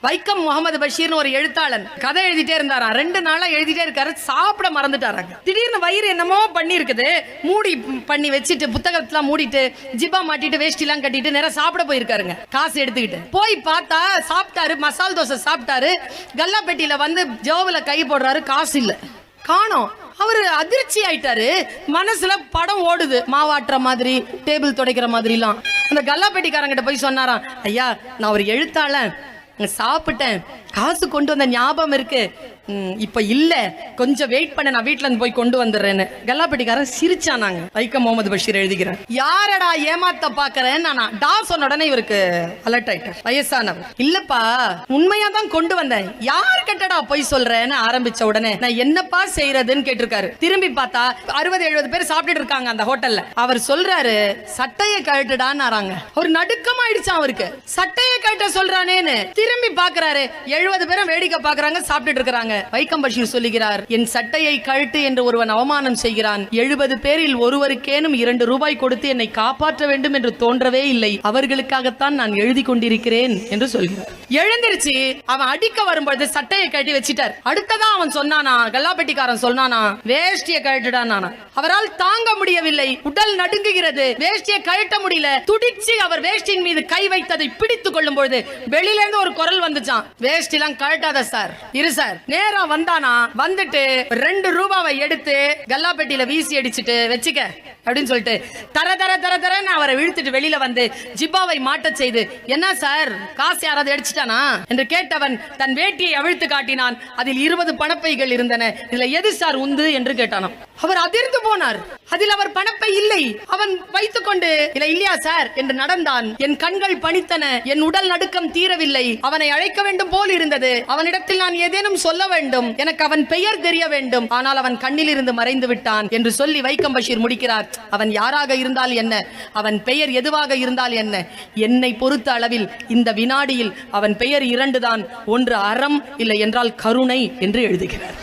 வைக்கம் முகமது பஷீர்னு ஒரு எழுத்தாளன் கதை எழுதிட்டே இருந்தாராம். 2 நாளா எழுதிட்டே இருக்காரு, சாப்பிட மறந்துட்டாராங்க. திடீர்னு வயிறு என்னமோ பண்ணி இருக்குது, மூடி பண்ணி வச்சுட்டு புத்தகத்தெல்லாம் மூடிட்டு ஜிப்பா மாட்டிட்டு வேஷ்டிலாம் கட்டிட்டு நேரம் சாப்பிட போயிருக்காருங்க. காசு எடுத்துக்கிட்டு போய் பார்த்தா சாப்பிட்டாரு, மசால் தோசை சாப்பிட்டாரு. கல்லா பெட்டியில வந்து ஜோவுல கை போடுறாரு, காசு இல்ல, காணோம். அவரு அதிர்ச்சி ஆயிட்டாரு. மனசுல படம் ஓடுது, மாவாட்டுற மாதிரி, டேபிள் துடைக்கிற மாதிரிலாம். அந்த கல்லாப்பெட்டிக்காரங்கிட்ட போய் சொன்னாராம், ஐயா நான் ஒரு எழுத்தாளன், சாப்பிட்டேன், காசு கொண்டு வந்த ஞாபகம் இருக்கு, இப்ப இல்ல, கொஞ்சம் வெயிட் பண்ண, நான் வீட்டுல இருந்து போய் கொண்டு வந்துடுறேன்னு. கல்லாப்பெட்டிக்காரன் சிரிச்சானாங்க. வைக்கம் முகமது பஷீர் எழுதிக்கிறேன். யாரடா ஏமாத்த பாக்குறேன் நானா டா சொன்ன உடனே இவருக்கு அலர்ட் ஆயிட்டார். வயசானவர், இல்லப்பா உண்மையா தான் கொண்டு வந்தேன், யார் கட்டடா போய் சொல்றேன்னு ஆரம்பிச்ச உடனே நான் என்னப்பா செய்யறதுன்னு கேட்டிருக்காரு. திரும்பி பார்த்தா 60-70 பேர் சாப்பிட்டு இருக்காங்க அந்த ஹோட்டல்ல. அவர் சொல்றாரு, சட்டையை கழட்டுடான்னாராங்க. ஒரு நடுக்கமாயிடுச்சான் அவருக்கு, சட்டையை கழட்ட சொல்றானேன்னு. திரும்பி பாக்குறாரு, 70 பேரும் வேடிக்கை பாக்குறாங்க, சாப்பிட்டு இருக்காங்க. வைக்கம் பஷீர் சொல்லுகிறார், என் சட்டையை கழட்டு என்று ஒருவன் அவமானம் செய்கிறான், 70 பேரில் ஒருவருக்கேனும் 2 ரூபாய் கொடுத்து என்னை காப்பாற்ற வேண்டும் என்று தோன்றவே இல்லை, அவர்களுக்காகத்தான் நான் எழுதி கொண்டிருக்கிறேன் என்று சொல்கிறார். எழுந்திருச்சு அவன் அடிக்க வரும்போது சட்டையை கழட்டி வச்சிட்டார். அடுத்ததா அவன் சொன்னானா, கல்லாப்பெட்டிக்காரன் சொன்னானா, வேஷ்டியை கழட்டுடானா. அவரால் தாங்க முடியவில்லை, உடல் நடுங்குகிறது, வேஷ்டியை கழட்ட முடியல. துடிச்சு அவர் வேஷ்டியின் மீது கை வைத்ததை பிடித்துக் கொள்ளும் பொழுது வெளியில இருந்து ஒரு குரல் வந்துச்சான், வேஷ்டிலாம் கழட்டாத சார், இரு சார். நேரா வந்தானா, வந்துட்டு 2 ரூபாவை எடுத்து கல்லாப்பெட்டியில வீசி அடிச்சுட்டு வச்சுக்க அப்படின்னு சொல்லிட்டு தர தர தர தரன்னு அவரை இழுத்துட்டு வெளியில வந்து ஜிப்பாவை மாட்ட செய்து, என்ன சார் காசு யாராவது அடிச்சிட்டானா என்று கேட்டவன் தன் வேட்டியை அவிழ்த்து காட்டினான். அதில் 20 பணப்பைகள் இருந்தன. இதுல எது சார் உந்து என்று கேட்டானாம். அவர் அதிர்ந்து போனார். அதில் அவர் பணப்பை இல்லை. அவன் வைத்துக் கொண்டு இல்லையா சார் என்று நடந்தான். என் கண்கள் பணித்தன, என் உடல் நடுக்கம் தீரவில்லை. அவனை அழைக்க வேண்டும் போல் இருந்தது. அவனிடத்தில் நான் ஏதேனும் சொல்ல வேண்டும், எனக்கு அவன் பெயர் தெரிய வேண்டும், ஆனால் அவன் கண்ணில் இருந்து மறைந்து விட்டான் என்று சொல்லி வைக்கம் பஷீர் முடிக்கிறார். அவன் யாராக இருந்தால் என்ன, அவன் பெயர் எதுவாக இருந்தால் என்ன, என்னை பொறுத்த அளவில் இந்த வினாடியில் அவன் பெயர் 2 தான், ஒன்று அறம், இல்லை என்றால் கருணை என்று எழுதுகிறார்.